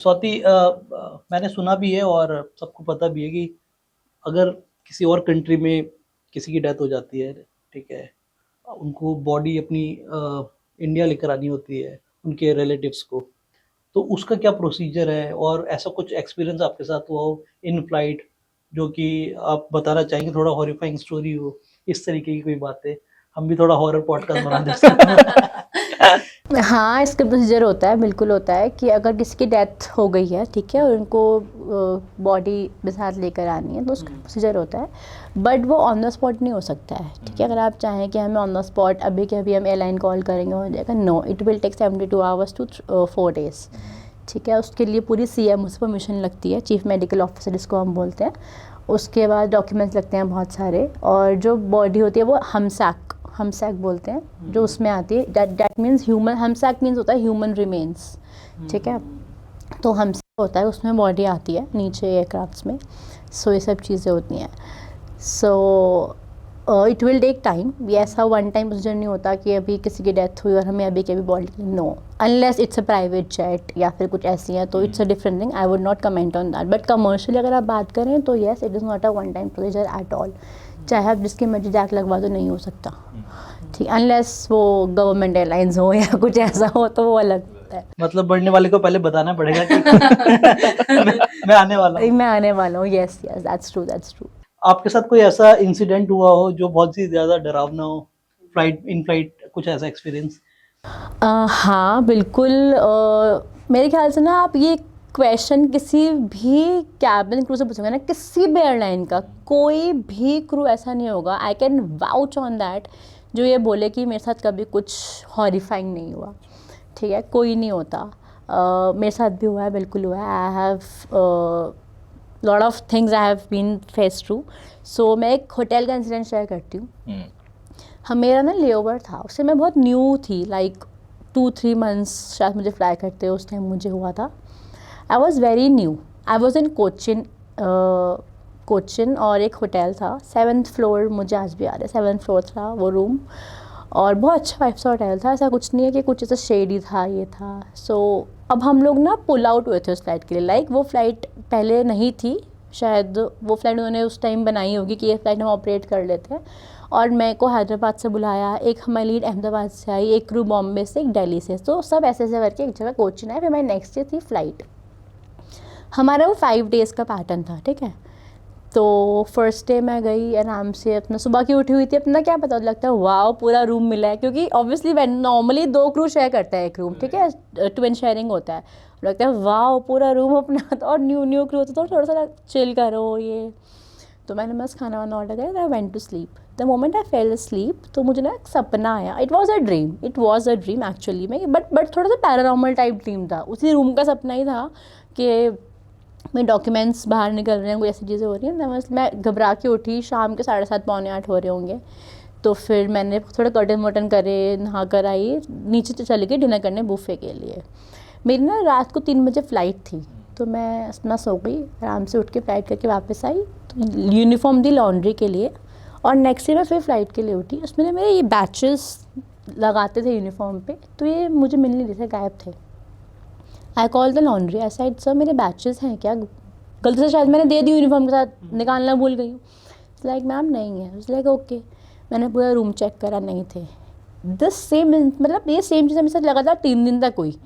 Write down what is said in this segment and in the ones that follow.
स्वाति, मैंने सुना भी है और सबको पता भी है कि अगर किसी और कंट्री में किसी की डेथ हो जाती है, ठीक है, उनको बॉडी अपनी इंडिया लेकर आनी होती है उनके रिलेटिव्स को, तो उसका क्या प्रोसीजर है? और ऐसा कुछ एक्सपीरियंस आपके साथ हुआ हो इन फ्लाइट, जो कि आप बताना चाहेंगे? थोड़ा हॉरिफाइंग स्टोरी हो, इस तरीके की कोई बातें, हम भी थोड़ा हॉरर पॉडकास्ट बना दे सकते हैं। हाँ, इसका प्रोसीजर होता है, बिल्कुल होता है कि अगर किसी की डेथ हो गई है, ठीक है, और उनको बॉडी के साथ लेकर आनी है तो उसका प्रोसीजर होता है, बट वो ऑन द स्पॉट नहीं हो सकता है, ठीक है। अगर आप चाहें कि हमें ऑन द स्पॉट अभी के अभी हम एयरलाइन कॉल करेंगे हो जाएगा, no, it will take 72 hours to 4 days, ठीक है। उसके लिए पूरी CM से परमिशन लगती है, चीफ मेडिकल ऑफिसर जिसको हम बोलते हैं। उसके बाद डॉक्यूमेंट्स लगते हैं बहुत सारे, और जो बॉडी होती है वो हमसैक बोलते हैं जो उसमें आती है। दैट मीन्स ह्यूमन, हमसैक मीन्स होता है ह्यूमन रिमेन्स, ठीक है। तो हमसैक होता है, उसमें बॉडी आती है नीचे एयरक्राफ्ट्स में। सो ये सब चीज़ें होती हैं। So it will take time. ये ऐसा वन टाइम प्रोसीजर नहीं होता कि अभी किसी की डेथ हुई और हमें अभी के अभी body, no, unless it's a private jet या फिर कुछ ऐसी हैं तो it's a different thing, I would not comment on that. But commercially अगर आप बात करें तो yes, it is not a one time procedure at all. चाहे आप जिसकी मर्जी जैक लगवा दो, नहीं हो सकता, ठीक, अनलेस वो गवर्नमेंट एयरलाइंस हो या कुछ ऐसा हो तो वो अलग है। मतलब बढ़ने वाले को पहले बताना पड़ेगा कि मैं आने वाला हूँ। मैं आने वाला हूँ, यस यस, दैट्स ट्रू। आपके साथ कोई ऐसा इंसिडेंट हुआ हो जो बहुत ही ज़्यादा डरावना हो, इन फ्लाइट कुछ ऐसा एक्सपीरियंस? हाँ बिल्कुल। मेरे ख्याल से ना आप ये क्वेश्चन किसी भी कैबिन क्रू से पूछोगे ना, किसी भी एयरलाइन का कोई भी क्रू ऐसा नहीं होगा, I can vouch on that, जो ये बोले कि मेरे साथ कभी कुछ हॉरिफाइंग नहीं हुआ, ठीक है, कोई नहीं होता। मेरे साथ भी हुआ है, बिल्कुल हुआ है। I have lot of things I have been face through. सो मैं एक होटल का इंसिडेंट शेयर करती हूँ। हम, मेरा ना लेओवर था, उससे मैं बहुत न्यू थी, लाइक 2-3 मंथ्स शायद मुझे फ्लाई करते उस टाइम मुझे हुआ था। I was very new, I was in Cochin और एक होटल था 7th फ्लोर, मुझे आज भी याद है, 7th फ्लोर था वो रूम, और बहुत अच्छा 5 स्टार होटल था। ऐसा कुछ नहीं है कि कुछ ऐसा शेडी था, ये था। सो अब हम लोग ना पुल आउट हुए थे उस फ्लाइट के लिए, लाइक वो फ़्लाइट पहले नहीं थी, शायद वो फ़्लाइट उन्होंने उस टाइम बनाई होगी कि ये फ़्लाइट हम ऑपरेट कर लेते हैं। और मेरे को हैदराबाद से बुलाया, एक हमारी लीड अहमदाबाद से आई, एक क्रू बॉम्बे से, एक दिल्ली से, तो सब ऐसे ऐसे करके एक जगह कोचिन आए। फिर हमारी नेक्स्ट डे थी फ़्लाइट। हमारा वो 5 डेज़ का पैटर्न था, ठीक है। तो फर्स्ट डे मैं गई आराम से, अपना सुबह की उठी हुई थी, अपना क्या पता लगता है वाओ पूरा रूम मिला है, क्योंकि ऑब्वियसली नॉर्मली 2 क्रू शेयर करता है एक रूम, ठीक है, ट्विन शेयरिंग होता है। लगता है वाओ पूरा रूम अपना, तो और न्यू क्रू होता तो थोड़ा सा चिल करो ये। तो मैंने बस खाना वाना ऑर्डर किया, I went to sleep. The moment I fell sleep तो मुझे ना एक सपना आया। It was a dream actually में, बट थोड़ा सा पैरानॉर्मल टाइप ड्रीम था, उसी रूम का सपना ही था कि मेरे डॉक्यूमेंट्स बाहर निकल रहे हैं, कोई ऐसी चीज़ें हो रही हैं। मैं घबरा के उठी, शाम के 7:30 पौने 8 हो रहे होंगे। तो फिर मैंने थोड़ा कर्टन वर्टन करे, नहा कर आई, नीचे चली गई डिनर करने बुफे के लिए। मेरी ना रात को 3 बजे फ़्लाइट थी, तो मैं अपना सो गई, आराम से उठ के फ़्लाइट करके वापस आई। तो यूनिफॉर्म दी लॉन्ड्री के लिए, और नेक्स्ट डे मैं फिर फ़्लाइट के लिए उठी। उसमें ना मेरे ये बैचेस लगाते थे यूनिफॉर्म पे, तो ये मुझे मिल नहीं रहे थे, गायब थे। I call the laundry, I said sir मेरे बैचेस हैं क्या, गलती से शायद मैंने दे दी यूनिफॉर्म के साथ, निकालना भूल गई हूँ। लाइक मैम नहीं है, लाइक ओके। मैंने पूरा रूम चेक करा, नहीं थे। दिस सेम, मतलब ये सेम चीज़ मेरे साथ लगातार 3 दिन तक हुई।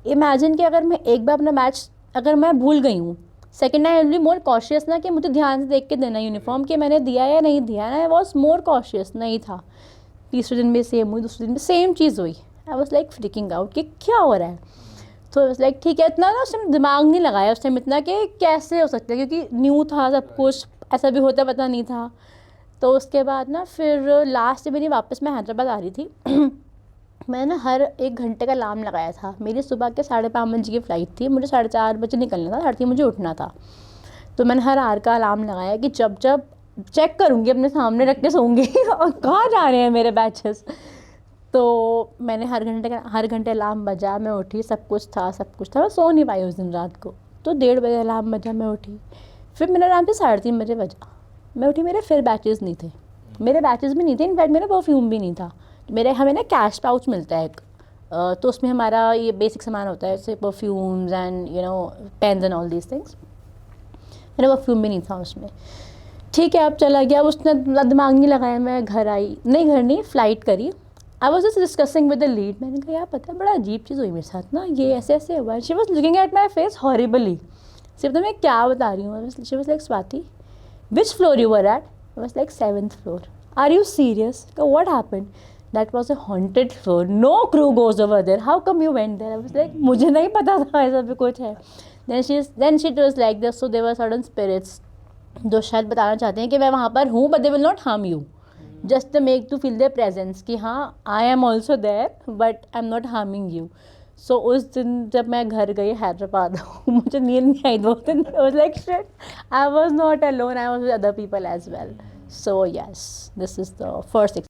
इमेजिन कि अगर मैं एक बार अपना बैच अगर मैं भूल गई हूँ, second I will be more cautious ना, कि मुझे ध्यान से देख के देना यूनिफॉर्म कि मैंने दिया या नहीं दिया। आई वॉज मोर कॉशियस, नहीं था। तीसरे दिन भी सेम हुई, दूसरे दिन भी सेम चीज़ हुई। I was like fricking out कि क्या हो रहा है। तो लाइक ठीक है, इतना ना उस टाइम दिमाग नहीं लगाया उस टाइम इतना कि कैसे हो सकता है, क्योंकि न्यू था सब कुछ, ऐसा भी होता पता नहीं था। तो उसके बाद ना फिर लास्ट मेरी वापस मैं हैदराबाद आ रही थी मैंने ना हर 1 घंटे का अलार्म लगाया था। मेरी सुबह के 5:30 बजे की फ़्लाइट थी, मुझे 4:30 बजे निकलना था, 3:30 मुझे उठना था। तो मैंने हर आवर का अलार्म लगाया कि जब जब चेक करूँगी, अपने सामने रख के सोऊंगी और कहाँ जा रहे हैं मेरे बैचेस। तो मैंने हर घंटे अलार्म बजा, मैं उठी, सब कुछ था, मैं सो नहीं पाई उस दिन रात को। तो 1:30 बजे अलार्म बजा, मैं उठी। फिर मेरा अलार्म से 3:30 बजे बजा, मैं उठी, मेरे फिर बैचेस नहीं थे, मेरे बैचेस भी नहीं थे, इनफैक्ट मेरा परफ्यूम भी नहीं था। हमें ना कैश पाउच मिलता है एक, तो उसमें हमारा ये बेसिक सामान होता है, जैसे perfumes and you know pens and all these things. मेरा परफ्यूम भी नहीं था उसमें। ठीक है, अब चला गया, उसने दिमाग नहीं लगाया, मैं घर आई, नहीं घर नहीं, फ़्लाइट करी। I was just discussing with the lead, मैंने कहा यार पता है बड़ा अजीब चीज़ हुई मेरे साथ ना, ये ऐसे ऐसे हुआ। She was looking at my face horribly, सिर्फ तो मैं क्या बता रही हूँ। She was like Swati which floor you were at? I was like 7th floor. Are you serious? What happened? That was a haunted floor. No crew goes over there. How come you went there? I was like, मुझे नहीं पता था ऐसा भी कुछ है. Then she was like this. So there were certain spirits जो शायद बताना चाहते हैं कि मैं वहाँ पर हूँ, but they will not harm you. Just to make to feel their presence कि हाँ I am also there, but I'm not harming you. So उस दिन जब मैं घर गई हैदराबाद, मुझे नींद नहीं आई 2 दिन. I was like shit. I was not alone. I was with other people as well. So yes, this is the first experience.